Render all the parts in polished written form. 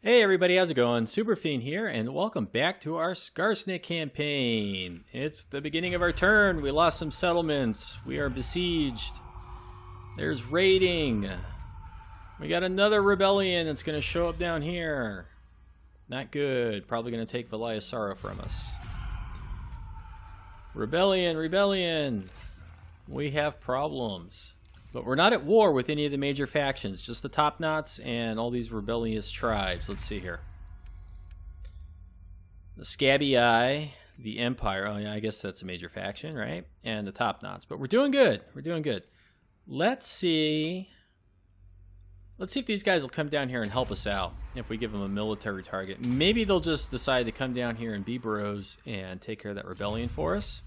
Hey everybody, how's it going? Superfiend here, and welcome back to our Skarsnik campaign. It's the beginning of our turn. We lost some settlements. We are besieged. There's raiding. We got another rebellion that's going to show up down here. Not good. Probably going to take Valiasara from us. Rebellion, rebellion. We have problems. But we're not at war with any of the major factions, just the top knots and all these rebellious tribes. Let's see here. The Scabby Eye, the Empire. Oh yeah, I guess that's a major faction, right? And the top knots. But we're doing good. We're doing good. Let's see. Let's see if these guys will come down here and help us out. If we give them a military target. Maybe they'll just decide to come down here and be bros and take care of that rebellion for us.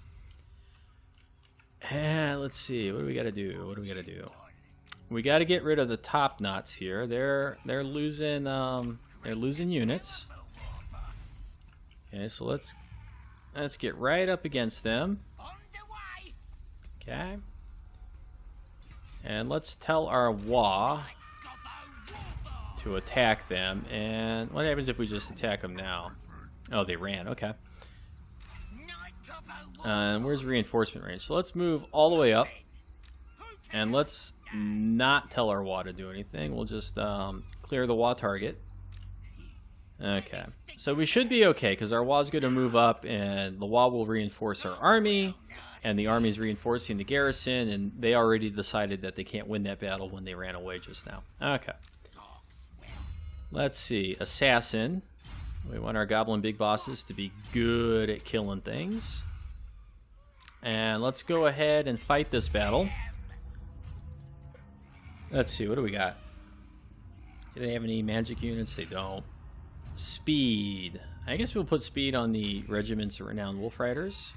And let's see, what do we got to do? What do we got to do? We got to get rid of the top knots here. They're losing units. Okay, so let's get right up against them. Okay. And let's tell our Wa to attack them. And what happens if we just attack them now? Oh, they ran. Okay. Where's reinforcement range? So let's move all the way up. And let's not tell our Wa to do anything. We'll just clear the Wa target. Okay. So we should be okay, because our Wa's going to move up, and the Wa will reinforce our army. And the army's reinforcing the garrison, and they already decided that they can't win that battle when they ran away just now. Okay. Let's see. Assassin. We want our goblin big bosses to be good at killing things. And let's go ahead and fight this battle. Let's see, what do we got? Do they have any magic units? They don't. Speed. I guess we'll put speed on the regiments of renowned wolf riders.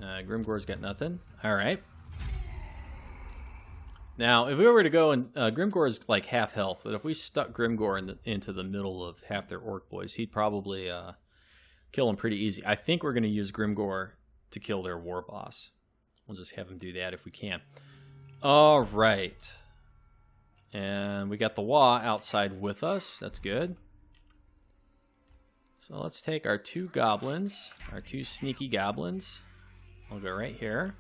Grimgore's got nothing. Alright. Now, if we were to go and... Grimgore's like half health, but if we stuck Grimgore into the middle of half their orc boys, he'd probably kill him pretty easy. I think we're going to use Grimgore to kill their war boss. We'll just have him do that if we can. All right. And we got the Wa outside with us. That's good. So let's take our two goblins, our two sneaky goblins. I'll go right here.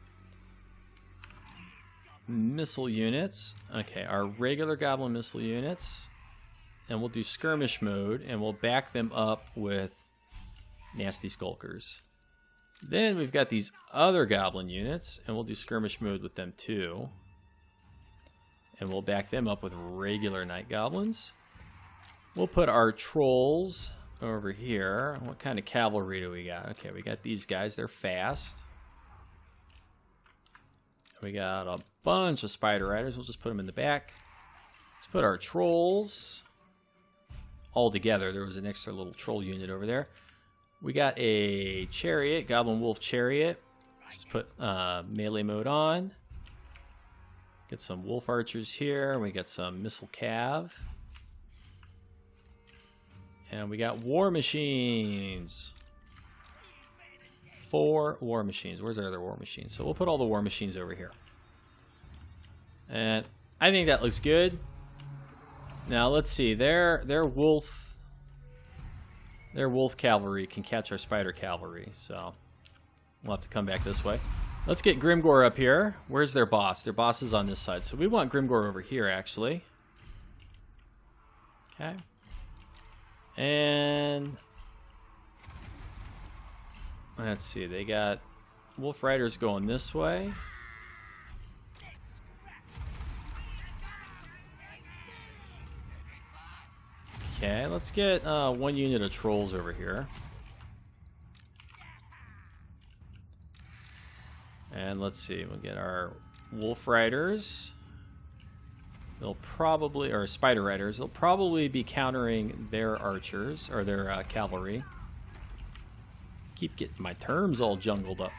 Missile units. Okay, our regular goblin missile units. And we'll do skirmish mode, and we'll back them up with nasty skulkers. Then we've got these other goblin units, and we'll do skirmish mode with them too. And we'll back them up with regular night goblins. We'll put our trolls over here. What kind of cavalry do we got? Okay, we got these guys. They're fast. We got a bunch of spider riders. We'll just put them in the back. Let's put our trolls all together. There was an extra little troll unit over there. We got a chariot, Goblin Wolf Chariot. Just put melee mode on. Get some wolf archers here. We got some missile cav. And we got war machines. 4 war machines. Where's our other war machines? So we'll put all the war machines over here. And I think that looks good. Now let's see. Their wolf cavalry can catch our spider cavalry, so we'll have to come back this way. Let's get Grimgore up here. Where's their boss? Their boss is on this side, so we want Grimgore over here, actually. Okay. And let's see, they got wolf riders going this way. Okay, let's get 1 unit of trolls over here. And let's see, we'll get our wolf riders. They'll probably, or spider riders, they'll probably be countering their archers, or their cavalry. Keep getting my terms all jungled up.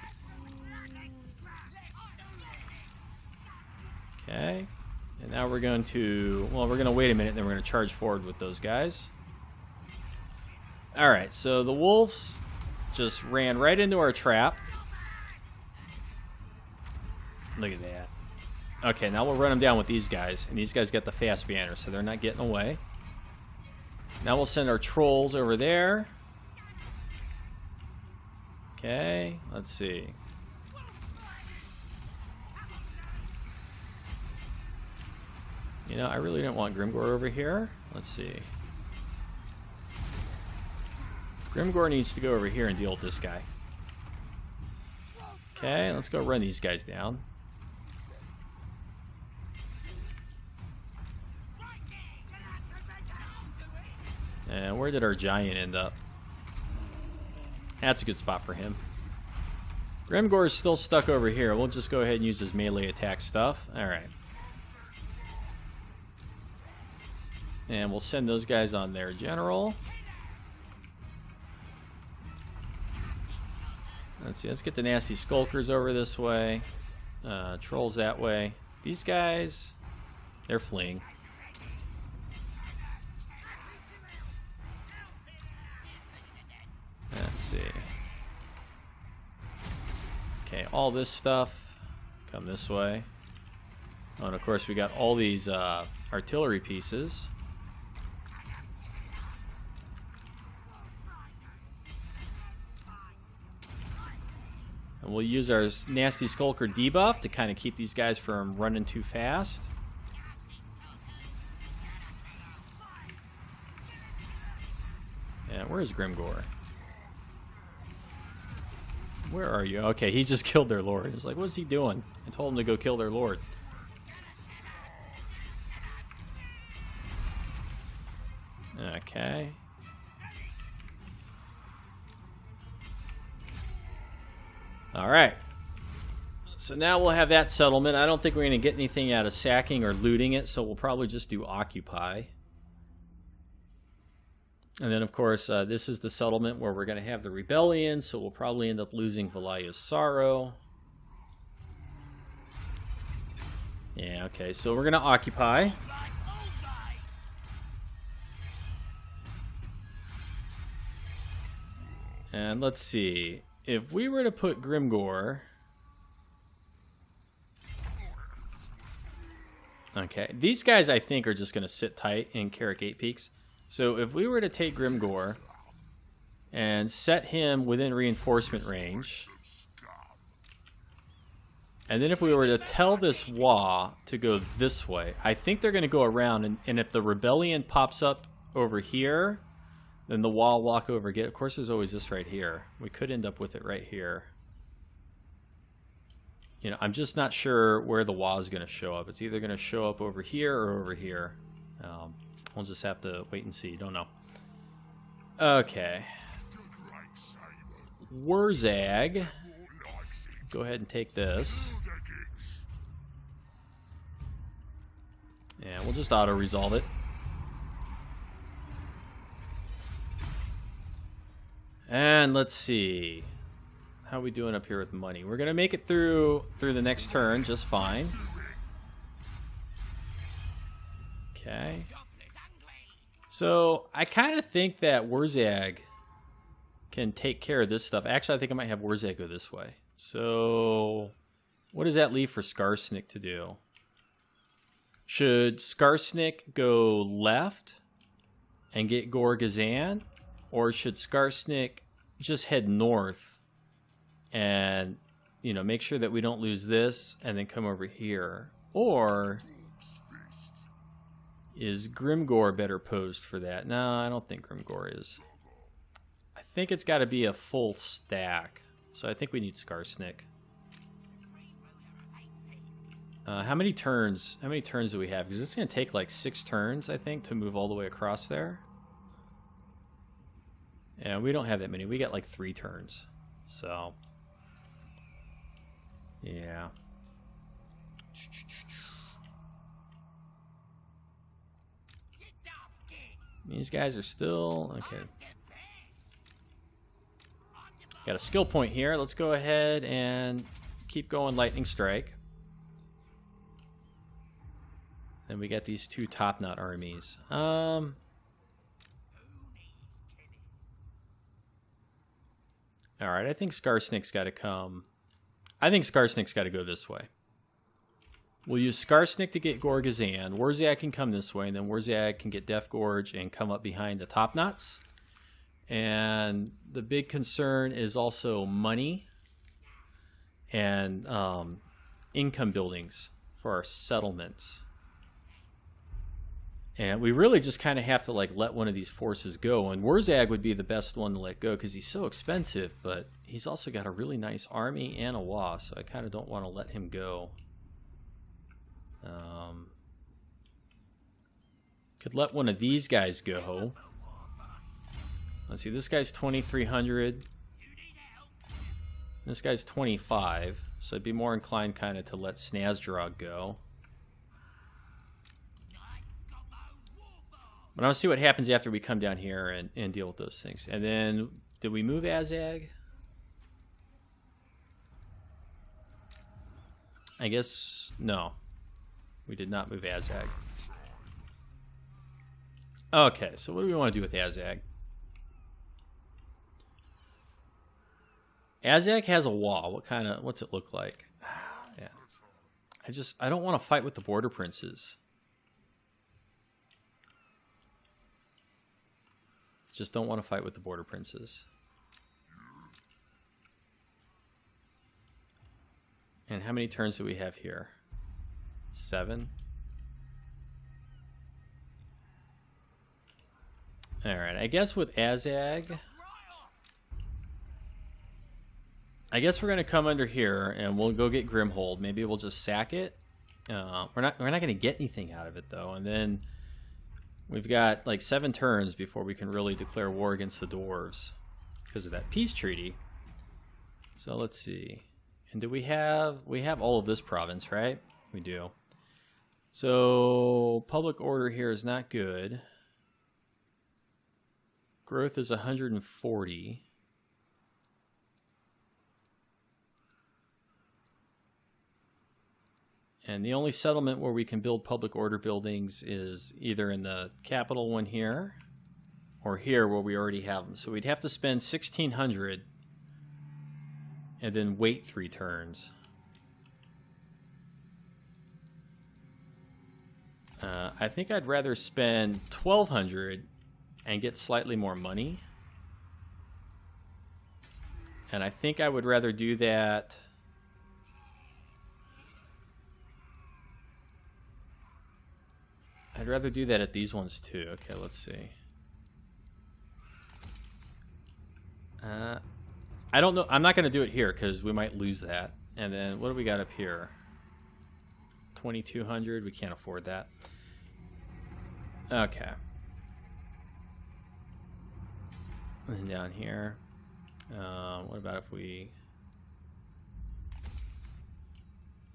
Okay. And now we're going to, well, we're going to wait a minute, and then we're going to charge forward with those guys. Alright, so the wolves just ran right into our trap. Look at that. Okay, now we'll run them down with these guys. And these guys got the fast banner, so they're not getting away. Now we'll send our trolls over there. Okay, let's see. You know, I really don't want Grimgor over here. Let's see. Grimgor needs to go over here and deal with this guy. Okay, let's go run these guys down. And where did our giant end up? That's a good spot for him. Grimgor is still stuck over here. We'll just go ahead and use his melee attack stuff. Alright. And we'll send those guys on their general. Let's see, let's get the nasty skulkers over this way. Trolls that way. These guys, they're fleeing. Let's see. Okay, all this stuff come this way. Oh, and of course we got all these artillery pieces. And we'll use our nasty skulker debuff to kind of keep these guys from running too fast. And where's Grimgor? Where are you? Okay, he just killed their lord. He's like, what's he doing? I told him to go kill their lord. Okay. Alright. So now we'll have that settlement. I don't think we're going to get anything out of sacking or looting it, so we'll probably just do occupy. And then, of course, this is the settlement where we're going to have the rebellion, so we'll probably end up losing Valaya's Sorrow. Yeah, okay, so we're going to occupy. And let's see. If we were to put Grimgor... Okay, these guys I think are just going to sit tight in Karak Eight Peaks. So if we were to take Grimgor and set him within reinforcement range, and then if we were to tell this Wa to go this way, I think they're going to go around, and if the rebellion pops up over here, then the Wa will walk over. Of course, there's always this right here. We could end up with it right here. You know, I'm just not sure where the Wa is going to show up. It's either going to show up over here or over here. We'll just have to wait and see. Don't know. Okay. Wurzag. Go ahead and take this. Yeah, we'll just auto-resolve it. And let's see. How are we doing up here with money? We're going to make it through the next turn just fine. Okay. So, I kind of think that Wurzag can take care of this stuff. Actually, I think I might have Wurzag go this way. So, what does that leave for Skarsnik to do? Should Skarsnik go left and get Gorgazan? Or should Skarsnik just head north and, you know, make sure that we don't lose this and then come over here? Or is Grimgor better posed for that? No, I don't think Grimgor is. I think it's got to be a full stack. So I think we need Skarsnik. How many turns do we have? Because it's going to take like 6 turns, I think, to move all the way across there. Yeah, we don't have that many. We got like 3 turns. So, yeah. These guys are still... Okay. Got a skill point here. Let's go ahead and keep going Lightning Strike. Then we got these 2 top-knot armies. Alright, I think Skarsnik's got to come... I think Skarsnik's got to go this way. We'll use Skarsnik to get Gorgazan. Warzag can come this way, and then Warzag can get Death Gorge and come up behind the top knots. And the big concern is also money and income buildings for our settlements. And we really just kind of have to like let one of these forces go. And Warzag would be the best one to let go because he's so expensive, but he's also got a really nice army and a WA, so I kind of don't want to let him go. Could let one of these guys go. Let's see, this guy's 2,300. This guy's 25, so I'd be more inclined kind of to let Snazdrog go. But I'll see what happens after we come down here and deal with those things. And then, did we move Azag? I guess, no. We did not move Azag. Okay, so what do we want to do with Azag? Azag has a wall. What's it look like? Yeah. I don't want to fight with the border princes. Just don't want to fight with the border princes. And how many turns do we have here? 7. Alright, I guess with Azag, I guess we're going to come under here and we'll go get Grimhold. Maybe we'll just sack it. We're not going to get anything out of it though. And then we've got like 7 turns before we can really declare war against the dwarves because of that peace treaty. So let's see. And do we have all of this province, right? We do. So public order here is not good. Growth is 140. And the only settlement where we can build public order buildings is either in the capital one here or here where we already have them. So we'd have to spend 1,600 and then wait 3 turns. I think I'd rather spend 1,200 and get slightly more money. And I think I would rather do that. I'd rather do that at these ones too. Okay, let's see. I don't know. I'm not going to do it here because we might lose that. And then what do we got up here? 2,200. We can't afford that. Okay. And down here. What about if we...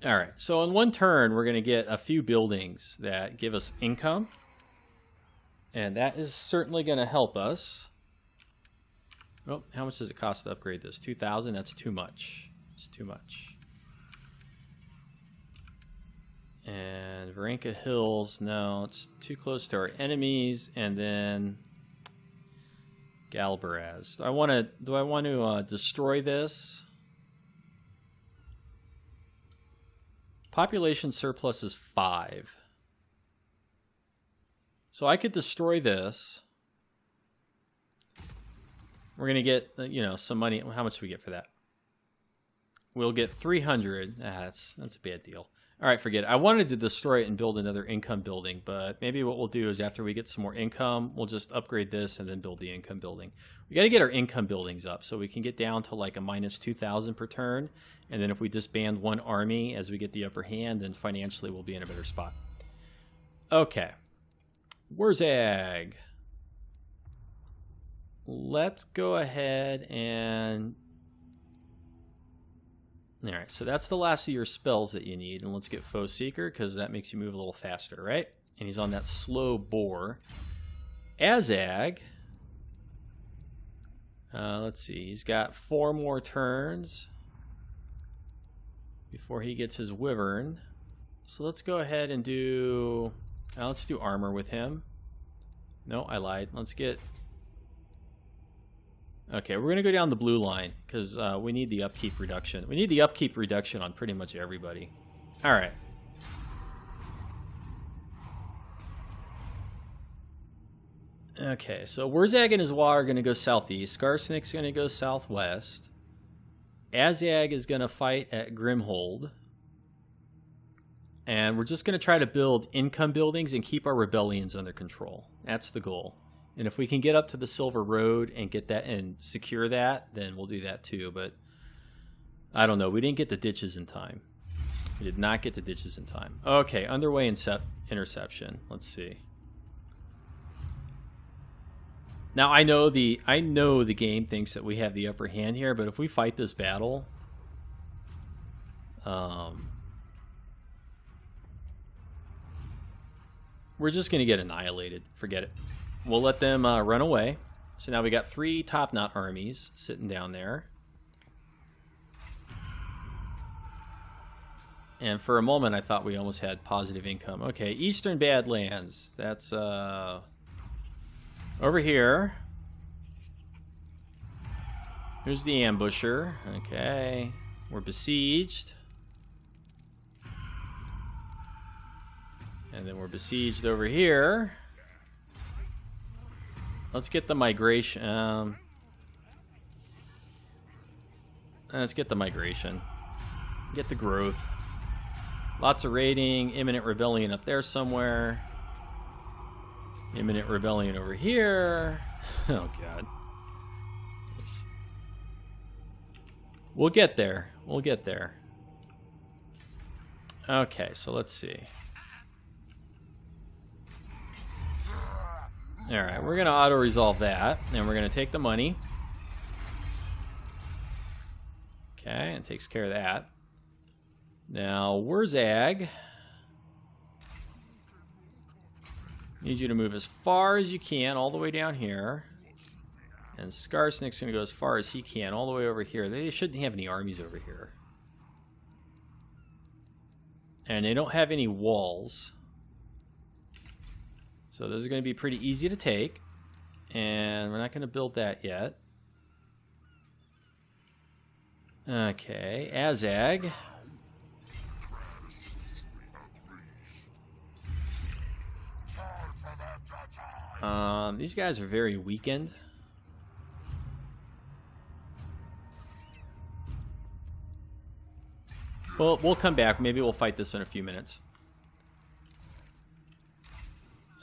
Alright, so in one turn, we're going to get a few buildings that give us income. And that is certainly going to help us. Oh, how much does it cost to upgrade this? 2,000? That's too much. It's too much. And Varenka Hills, no, it's too close to our enemies. And then Galbaraz. Do I want to destroy this? Population surplus is 5. So I could destroy this. We're going to get, some money. How much do we get for that? We'll get 300. That's a bad deal. All right, forget it. I wanted to destroy it and build another income building, but maybe what we'll do is after we get some more income, we'll just upgrade this and then build the income building. We got to get our income buildings up so we can get down to like a minus 2,000 per turn. And then if we disband one army as we get the upper hand, then financially we'll be in a better spot. Okay. Warzag. Let's go ahead and... Alright, so that's the last of your spells that you need. And let's get Foe Seeker, because that makes you move a little faster, right? And he's on that slow boar. Azag. Let's see, he's got 4 more turns before he gets his Wyvern. So let's go ahead and do... let's do armor with him. No, I lied. Let's get... Okay, we're going to go down the blue line because we need the upkeep reduction. We need the upkeep reduction on pretty much everybody. All right. Okay, so Wurzag and his Wa are going to go southeast. Skarsnik's going to go southwest. Azag is going to fight at Grimhold. And we're just going to try to build income buildings and keep our rebellions under control. That's the goal. And if we can get up to the Silver Road and get that and secure that, then we'll do that too. But I don't know. We didn't get the ditches in time. We did not get the ditches in time. Okay, underway interception. Let's see. Now I know the game thinks that we have the upper hand here, but if we fight this battle, we're just going to get annihilated. Forget it. We'll let them run away. So now we got 3 top-knot armies sitting down there. And for a moment, I thought we almost had positive income. Okay, Eastern Badlands. That's over here. Here's the ambusher. Okay, we're besieged. And then we're besieged over here. Let's get the migration. Let's get the migration. Get the growth. Lots of raiding. Imminent rebellion up there somewhere. Imminent rebellion over here. Oh, God. We'll get there. We'll get there. Okay, so let's see. Alright, we're going to auto-resolve that. And we're going to take the money. Okay, it takes care of that. Now, Wurzag. Need you to move as far as you can, all the way down here. And Skarsnik's going to go as far as he can, all the way over here. They shouldn't have any armies over here. And they don't have any walls. So those are going to be pretty easy to take. And we're not going to build that yet. Okay, Azag. These guys are very weakened. Well, we'll come back. Maybe we'll fight this in a few minutes.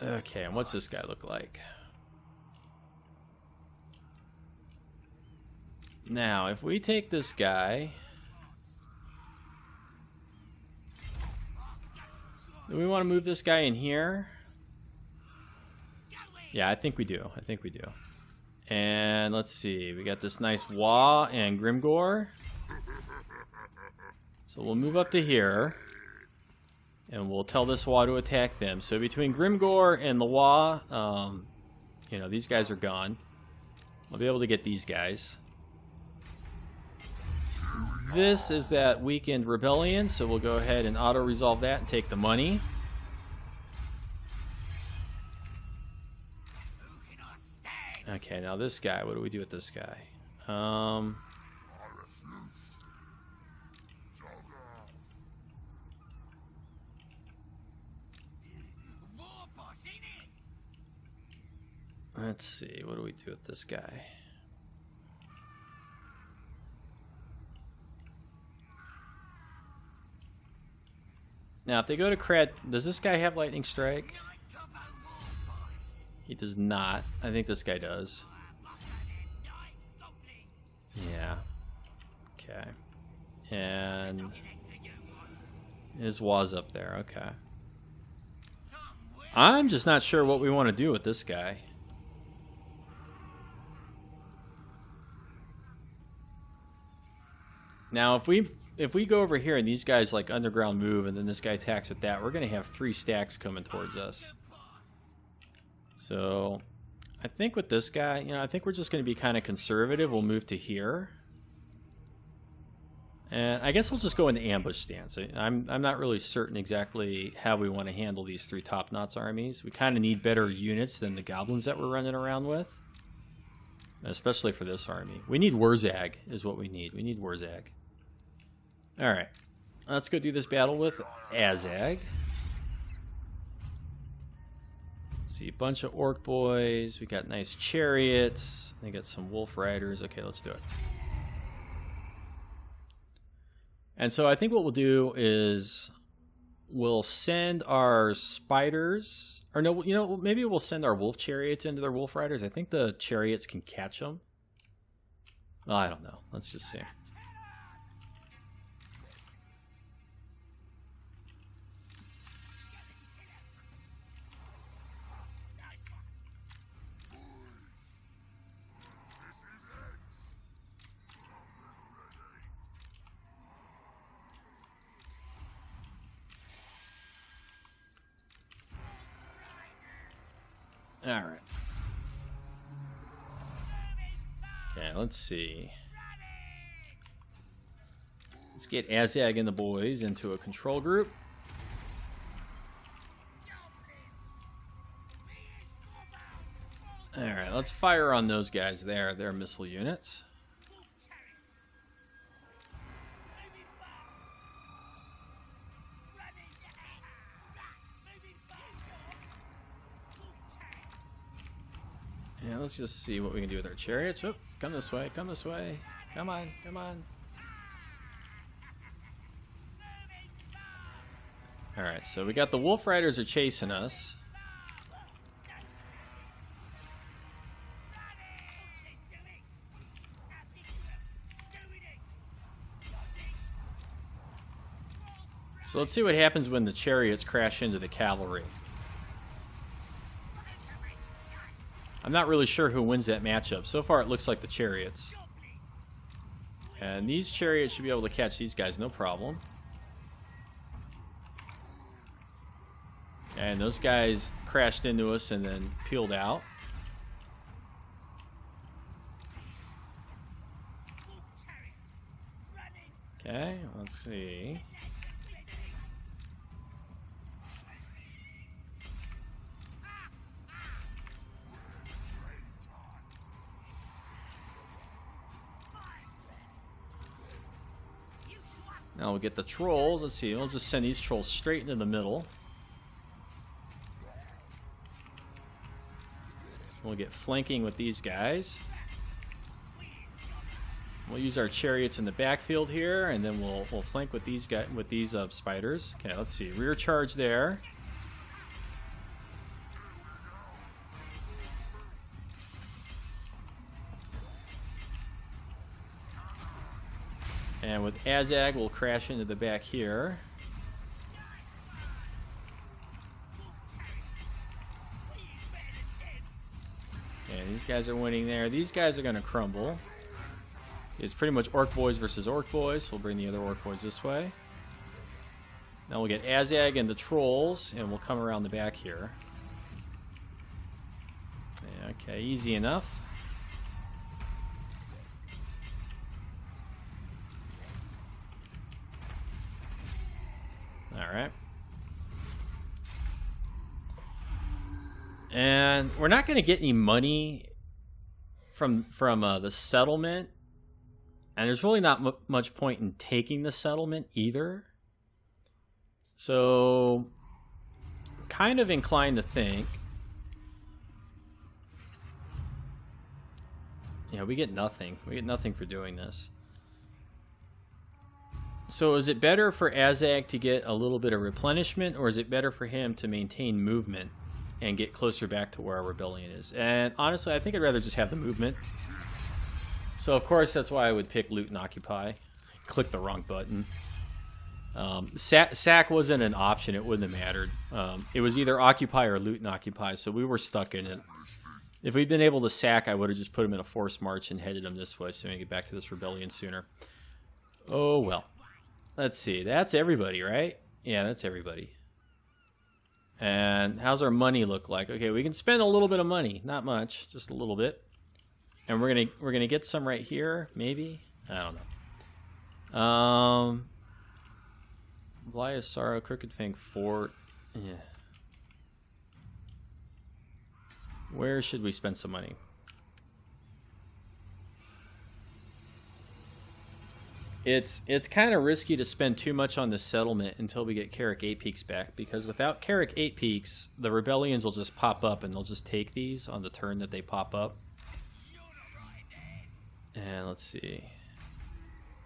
Okay, and what's this guy look like? Now, if we take this guy... Do we want to move this guy in here? Yeah, I think we do. I think we do. And let's see. We got this nice Wa and Grimgor. So we'll move up to here. And we'll tell this Wa to attack them. So between Grimgor and the Wa, you know, these guys are gone. I'll be able to get these guys. This is that weakened rebellion, so we'll go ahead and auto-resolve that and take the money. Okay, now this guy, what do we do with this guy? Let's see, what do we do with this guy? Now, if they go to Crad, does this guy have Lightning Strike? He does not. I think this guy does. Yeah. Okay. And his Wa's up there. Okay. I'm just not sure what we want to do with this guy. Now, if we go over here and these guys like underground move and then this guy attacks with that, we're going to have 3 stacks coming towards us. So, I think with this guy, you know, I think we're just going to be kind of conservative. We'll move to here. And I guess we'll just go into ambush stance. I'm not really certain exactly how we want to handle these 3 top-knots armies. We kind of need better units than the goblins that we're running around with. Especially for this army. We need Wurzag is what we need. We need Wurzag. Alright. Let's go do this battle with Azag. See, a bunch of orc boys. We got nice chariots. They got some wolf riders. Okay, let's do it. And so I think what we'll do is we'll send our spiders, or no, you know, maybe we'll send our wolf chariots into their wolf riders. I think the chariots can catch them. Oh, I don't know. Let's just see. All right. Okay, let's see. Let's get Azag and the boys into a control group. All right, let's fire on those guys there. They're missile units. Yeah, let's just see what we can do with our chariots. Oop, come this way, come this way. Come on, come on. Alright, so we got the wolf riders are chasing us. So let's see what happens when the chariots crash into the cavalry. I'm not really sure who wins that matchup. So far, it looks like the chariots. And these chariots should be able to catch these guys, no problem. And those guys crashed into us and then peeled out. Okay, let's see. Now we'll get the trolls. Let's see. We'll just send these trolls straight into the middle. We'll get flanking with these guys. We'll use our chariots in the backfield here, and then we'll flank with these guys, with these spiders. Okay, let's see. Rear charge there. And with Azag, we'll crash into the back here. And these guys are winning there. These guys are going to crumble. It's pretty much orc boys versus orc boys. So we'll bring the other orc boys this way. Now we'll get Azag and the trolls, and we'll come around the back here. Okay, easy enough. Alright. And we're not going to get any money from the settlement. And there's really not much point in taking the settlement either. So, kind of inclined to think, yeah, we get nothing. We get nothing for doing this. So is it better for Azag to get a little bit of replenishment, or is it better for him to maintain movement and get closer back to where our rebellion is? And honestly, I think I'd rather just have the movement. So of course, that's why I would pick loot and occupy. Click the wrong button. Sack wasn't an option. It wouldn't have mattered. It was either occupy or loot and occupy, so we were stuck in it. If we'd been able to sack, I would have just put him in a forced march and headed him this way so we can get back to this rebellion sooner. Oh well. Let's see. That's everybody, right? Yeah, that's everybody. And how's our money look like? Okay, we can spend a little bit of money. Not much, just a little bit. And we're gonna get some right here, maybe? I don't know. Vlyasaro, Crooked Fang Fort. Yeah. Where should we spend some money? It's kind of risky to spend too much on the settlement until we get Karak Eight Peaks back, because without Karak Eight Peaks, the rebellions will just pop up and they'll just take these on the turn that they pop up. And let's see.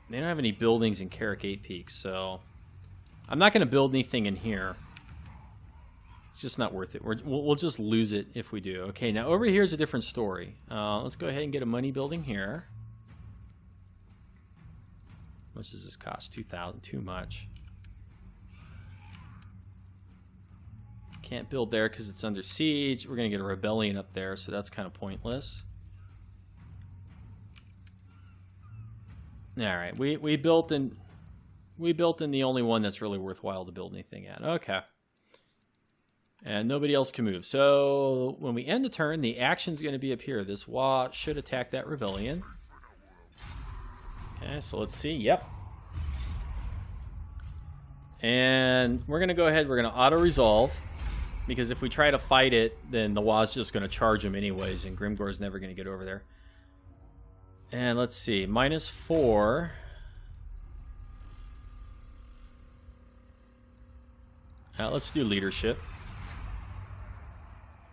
They don't have any buildings in Karak Eight Peaks, so I'm not going to build anything in here. It's just not worth it. We'll just lose it if we do. Okay, now over here is a different story. Let's go ahead and get a money building here. How much does this cost? 2,000. Too much. Can't build there because it's under siege. We're going to get a rebellion up there, so that's kind of pointless. All right, we built in the only one that's really worthwhile to build anything at. Okay. And nobody else can move. So when we end the turn, the action's going to be up here. This Wa should attack that rebellion. Okay, so let's see. Yep. And we're going to go ahead. We're going to auto-resolve. Because if we try to fight it, then the Wa's just going to charge him anyways. And Grimgor's never going to get over there. And let's see. -4. Let's do leadership.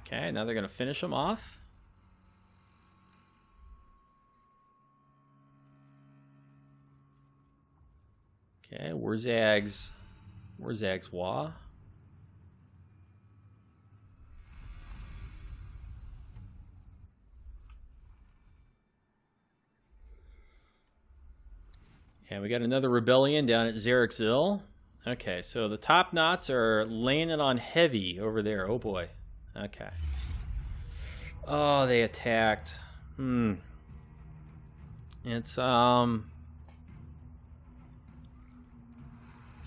Okay, now they're going to finish him off. Okay, Where's Zag's Wa? And we got another rebellion down at Zarexil. Okay, so the top knots are laying it on heavy over there. Oh boy. Okay. Oh, they attacked. It's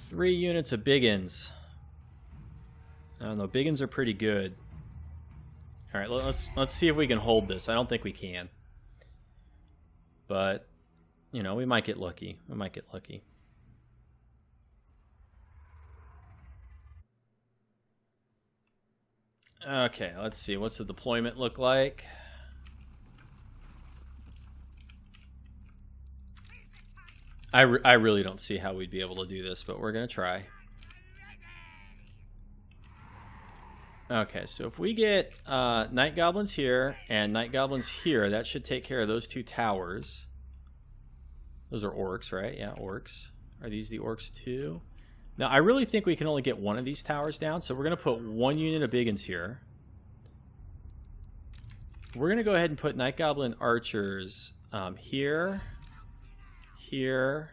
3 units of biggins. I don't know. Biggins are pretty good. All right, let's see if we can hold this. I don't think we can. But you know, we might get lucky. We might get lucky. Okay, let's see. What's the deployment look like? I really don't see how we'd be able to do this, but we're going to try. Okay, so if we get Night Goblins here and Night Goblins here, that should take care of those 2 towers. Those are orcs, right? Yeah, orcs. Are these the orcs too? Now, I really think we can only get one of these towers down, so we're going to put 1 unit of biggins here. We're going to go ahead and put Night Goblin archers here, here,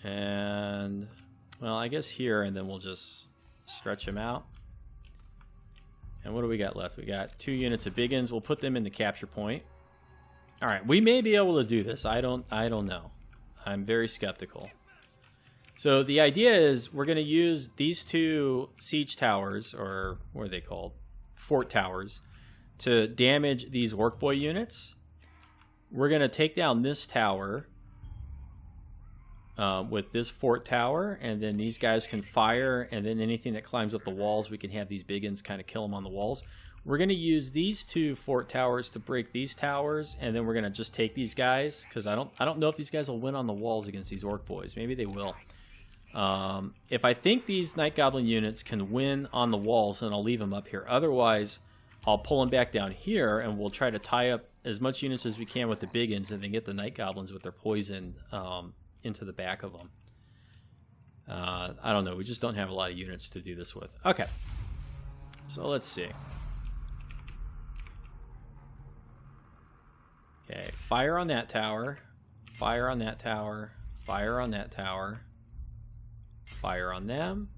and, well, I guess here, and then we'll just stretch them out. And what do we got left? We got 2 units of biggins. We'll put them in the capture point. All right, we may be able to do this. I don't know. I'm very skeptical. So the idea is we're going to use these 2 siege towers, or what are they called? Fort towers, to damage these Orc-Boy units. We're going to take down this tower with this fort tower, and then these guys can fire, and then anything that climbs up the walls, we can have these biggins kind of kill them on the walls. We're going to use these 2 fort towers to break these towers, and then we're going to just take these guys, because I don't know if these guys will win on the walls against these Orc boys. Maybe they will. If I think these Night Goblin units can win on the walls, then I'll leave them up here. Otherwise, I'll pull them back down here, and we'll try to tie up as much units as we can with the biggins, and then get the Night Goblins with their poison into the back of them. I don't know. We just don't have a lot of units to do this with. Okay. So let's see. Okay, fire on that tower, fire on that tower, fire on that tower, fire on them,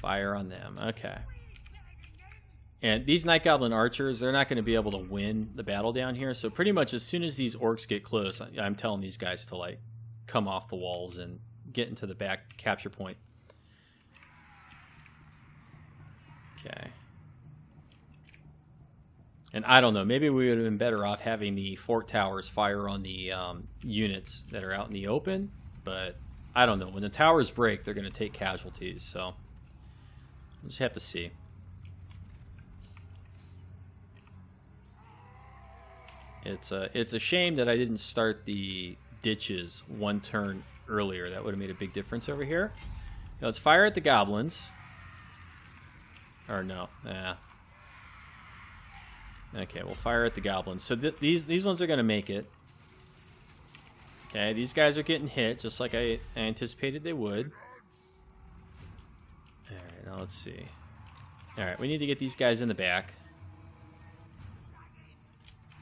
fire on them. Okay. And these Night Goblin archers, they're not going to be able to win the battle down here. So pretty much as soon as these orcs get close, I'm telling these guys to like come off the walls and get into the back capture point. Okay. And I don't know, maybe we would have been better off having the fort towers fire on the units that are out in the open, but I don't know. When the towers break, they're going to take casualties, so we'll just have to see. It's a shame that I didn't start the ditches one turn earlier. That would have made a big difference over here. Now let's fire at the goblins. Or no, yeah. Okay, we'll fire at the goblins. So these ones are going to make it. Okay, these guys are getting hit, just like I anticipated they would. Alright, now let's see. Alright, we need to get these guys in the back.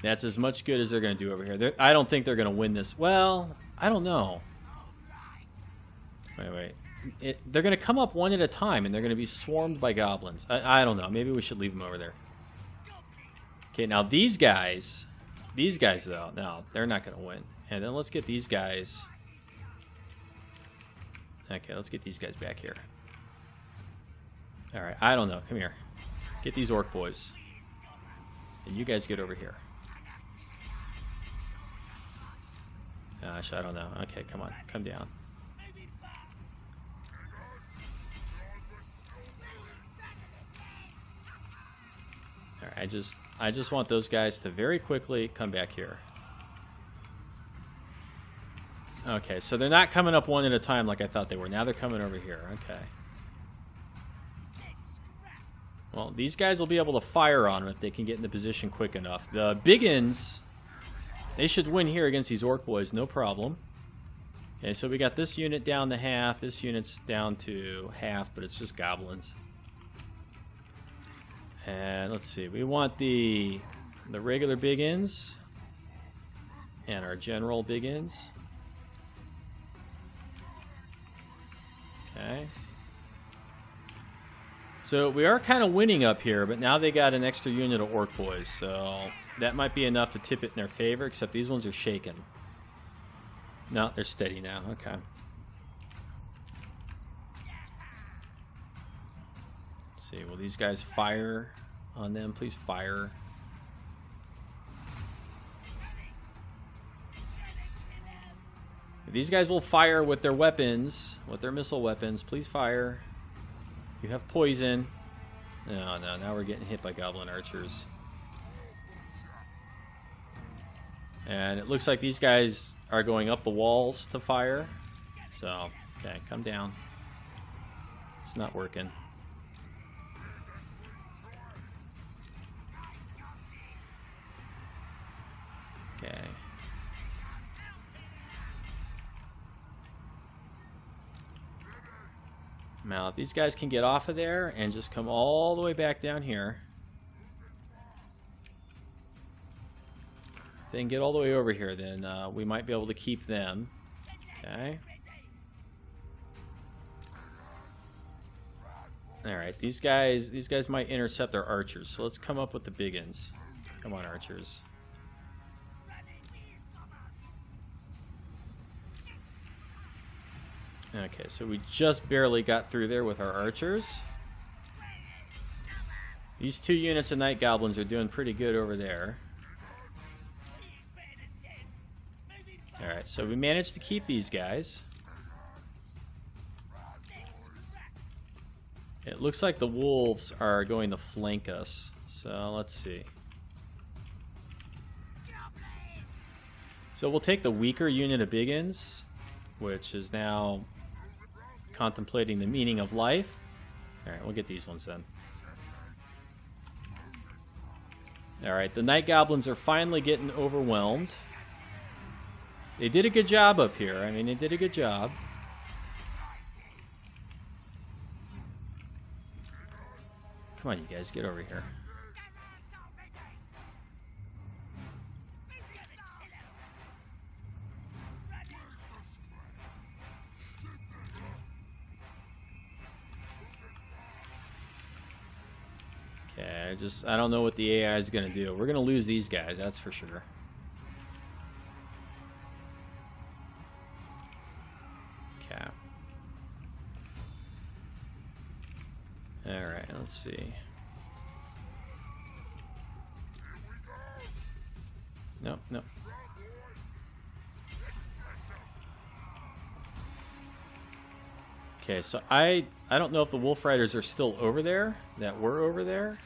That's as much good as they're going to do over here. I don't think they're going to win this. Well, I don't know. Wait. They're going to come up one at a time, and they're going to be swarmed by goblins. I don't know. Maybe we should leave them over there. Okay, now these guys, though, no, they're not going to win. And then let's get these guys. Okay, let's get these guys back here. All right, I don't know. Come here. Get these orc boys. And you guys get over here. Gosh, I don't know. Okay, come on. Come down. All right, I just want those guys to very quickly come back here. Okay, so they're not coming up one at a time like I thought they were. Now they're coming over here. Okay. Well, these guys will be able to fire on them if they can get into position quick enough. The biggins, they should win here against these orc boys, no problem. Okay, so we got this unit down to half. This unit's down to half, but it's just goblins. And let's see, we want the regular biggins and our general biggins. Okay. So we are kind of winning up here, but now they got an extra unit of orc boys, so that might be enough to tip it in their favor, except these ones are shaking. No, they're steady now. Okay. Let's see, will these guys fire on them? Please fire. These guys will fire with their weapons, with their missile weapons. Please fire. You have poison. No, now we're getting hit by goblin archers. And it looks like these guys are going up the walls to fire. So, okay, come down. It's not working. Okay. Now, if these guys can get off of there and just come all the way back down here. If they can get all the way over here, then we might be able to keep them. Okay. Alright, these guys might intercept our archers. So let's come up with the biggins. Come on, archers. Okay, so we just barely got through there with our archers. These two units of night goblins are doing pretty good over there. Alright, so we managed to keep these guys. It looks like the wolves are going to flank us. So let's see. So we'll take the weaker unit of biggins, which is now contemplating the meaning of life. Alright, we'll get these ones then. Alright, the night goblins are finally getting overwhelmed. They did a good job up here. I mean, they did a good job. Come on, you guys, get over here. Okay, I don't know what the AI is going to do. We're going to lose these guys, that's for sure. Okay. Alright, let's see. Nope. Okay, so I don't know if the Wolf Riders are still over there, that were over there.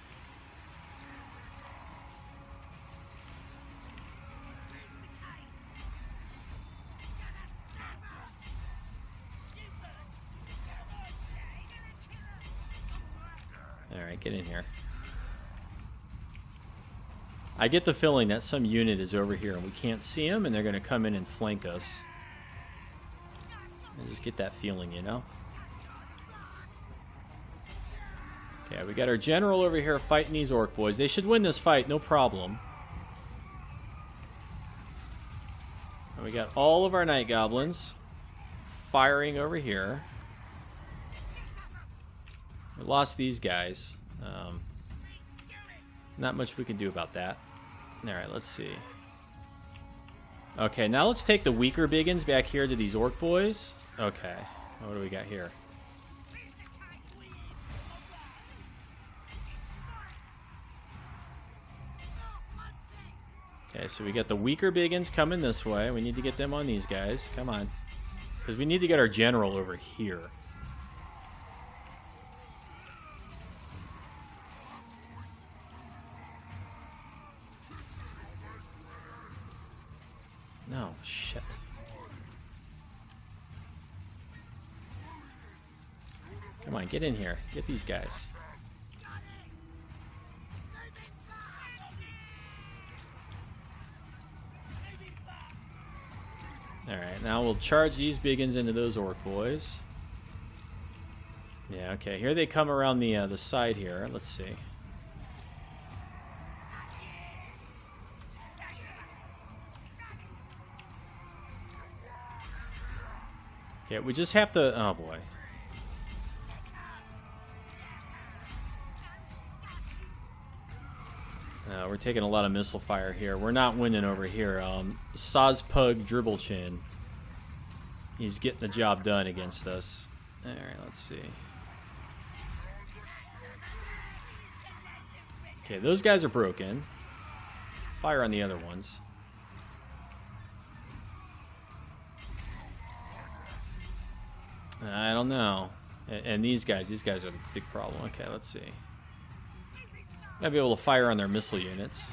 get in here. I get the feeling that some unit is over here and we can't see them, and they're going to come in and flank us. I just get that feeling, you know? Okay, we got our general over here fighting these orc boys. They should win this fight, no problem. And we got all of our night goblins firing over here. We lost these guys. Not much we can do about that. Alright, let's see. Okay, now let's take the weaker biggins back here to these orc boys. Okay, what do we got here? Okay, so we got the weaker biggins coming this way. We need to get them on these guys. Come on. Because we need to get our general over here. No, shit. Come on, get in here. Get these guys. Alright, now we'll charge these biggins into those orc boys. Yeah, okay, here they come around the side here. Let's see. Okay, we just have to... Oh, boy. We're taking a lot of missile fire here. We're not winning over here. Sozpug Dribblechin. He's getting the job done against us. Alright, let's see. Okay, those guys are broken. Fire on the other ones. I don't know. And these guys are the big problem. Okay, let's see. Gotta be able to fire on their missile units.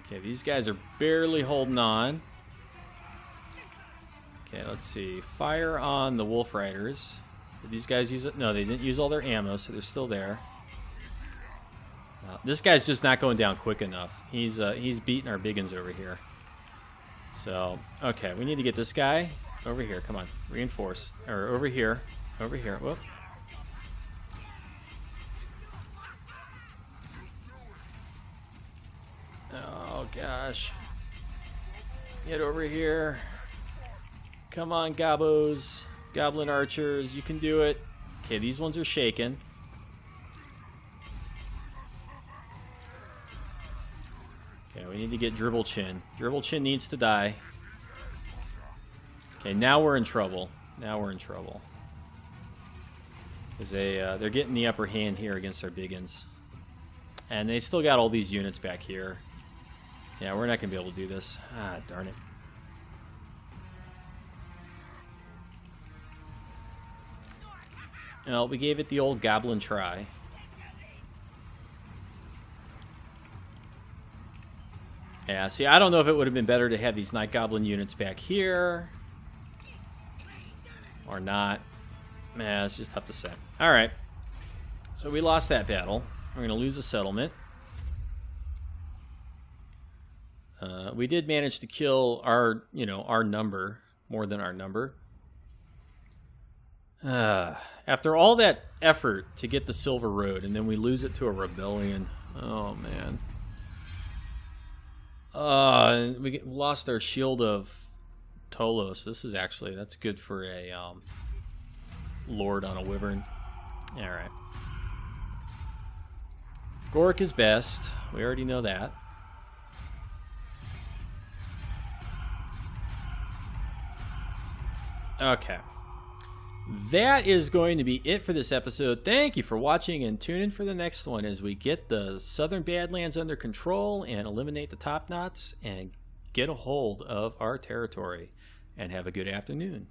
Okay, these guys are barely holding on. Okay, let's see. Fire on the Wolf Riders. Did these guys use it? No, they didn't use all their ammo, so they're still there. This guy's just not going down quick enough. He's beating our biggins over here. So, okay, we need to get this guy over here. Come on, reinforce. Or over here. Over here. Whoop. Oh, gosh. Get over here. Come on, gobos. Goblin archers. You can do it. Okay, these ones are shaken. Okay, we need to get Dribblechin. Dribblechin needs to die. Okay, now we're in trouble. Now we're in trouble. Because they're getting the upper hand here against our biggins. And they still got all these units back here. Yeah, we're not going to be able to do this. Ah, darn it. Well, we gave it the old goblin try. Yeah, see, I don't know if it would have been better to have these night goblin units back here. Or not. Nah, it's just tough to say. Alright. So we lost that battle. We're going to lose a settlement. We did manage to kill our number. More than our number. After all that effort to get the Silver Road, and then we lose it to a rebellion. Oh, man. We lost our Shield of Tolos. This is that's good for a Lord on a Wyvern. Alright. Gork is best. We already know that. Okay. That is going to be it for this episode. Thank you for watching, and tune in for the next one as we get the Southern Badlands under control and eliminate the Top Knots and get a hold of our territory. And have a good afternoon.